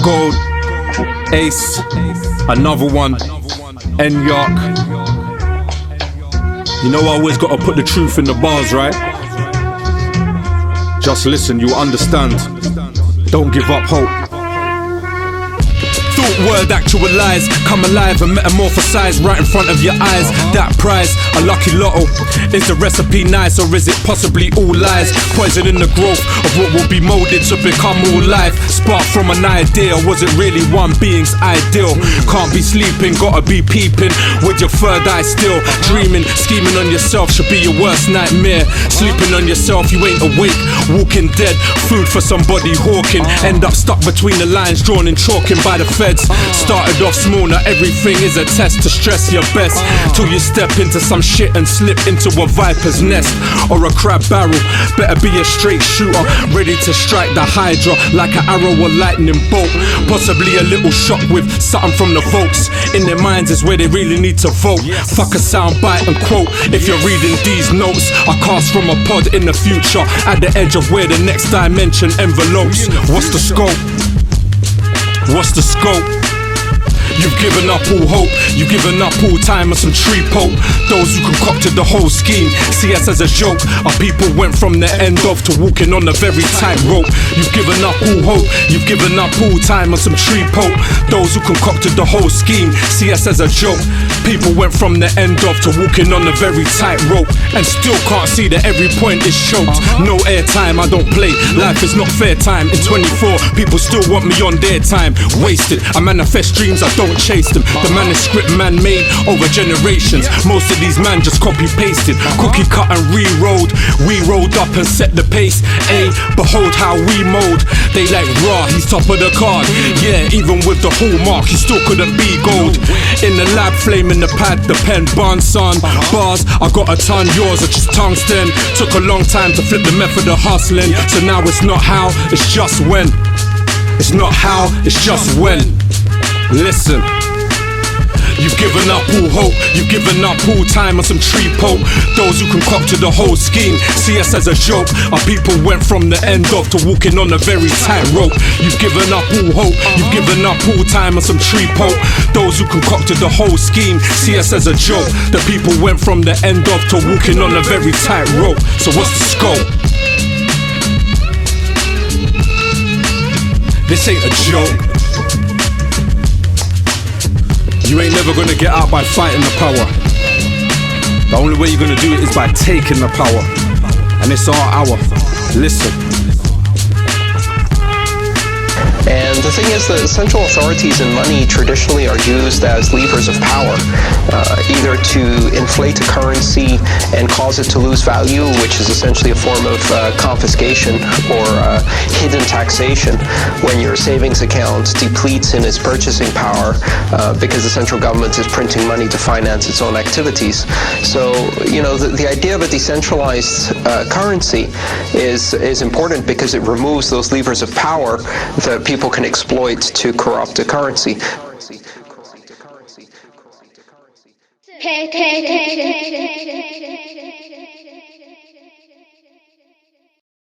G.O.L.D, Ace, another one, Nyark. You know I always gotta put the truth in the bars, right? Just listen, you understand. Don't give up hope. Thought word actualize, come alive and metamorphosize right in front of your eyes. That prize, a lucky lotto. Is the recipe nice or is it possibly all lies? Poison in the growth of what will be molded to become all life. Spark from an idea, was it really one being's ideal? Can't be sleeping, gotta be peeping with your third eye still. Dreaming, scheming on yourself should be your worst nightmare. Sleeping on yourself, you ain't awake. Walking dead, food for somebody hawking. End up stuck between the lines drawn in chalking by the feds. Started off small, now everything is a test to stress your best. Till you step into some shit and slip into a viper's nest or a crab barrel. Better be a straight shooter, ready to strike the hydra like an arrow or lightning bolt. Possibly a little shock with something from the folks. In their minds is where they really need to vote. Fuck a soundbite and quote. If you're reading these notes, I cast from a pod in the future, at the edge of where the next dimension envelopes. What's the scope? What's the scope? You've given up all hope, you've given up all time and some tree poke. Those who concocted the whole scheme see us as a joke. Our people went from the end of to walking on a very tight rope. You've given up all hope, you've given up all time and some tree poke. Those who concocted the whole scheme see us as a joke. People went from the end of to walking on a very tight rope and still can't see that every point is choked. No airtime, I don't play, life is not fair time. In 24, people still want me on their time. Wasted, I manifest dreams, I don't chase them. The manuscript man made over generations. Most of these man just copy pasted, cookie cut and re-rolled. We rolled up and set the pace. Behold how we mold. They like raw, he's top of the card. Yeah, even with the hallmark, he still couldn't be gold. In the lab, flame in the pad, the pen burns son. Bars, I got a ton, yours are just tungsten. Took a long time to flip the method of hustling. So now it's not how, it's just when. It's not how, it's just when. Listen, you've given up all hope, you've given up all time on some tree poke. Those who concocted the whole scheme see us as a joke. Our people went from the end of to walking on a very tight rope. You've given up all hope, you've given up all time on some tree poke. Those who concocted the whole scheme see us as a joke. The people went from the end of to walking on a very tight rope. So what's the scope? This ain't a joke. You ain't never gonna get out by fighting the power. The only way you're gonna do it is by taking the power. And it's our hour. Listen. And the thing is that central authorities and money traditionally are used as levers of power, either to inflate a currency and cause it to lose value, which is essentially a form of confiscation or hidden taxation, when your savings account depletes in its purchasing power because the central government is printing money to finance its own activities. So, you know, the idea of a decentralized currency is important because it removes those levers of power that people can exploit to corrupt the currency. Pay attention.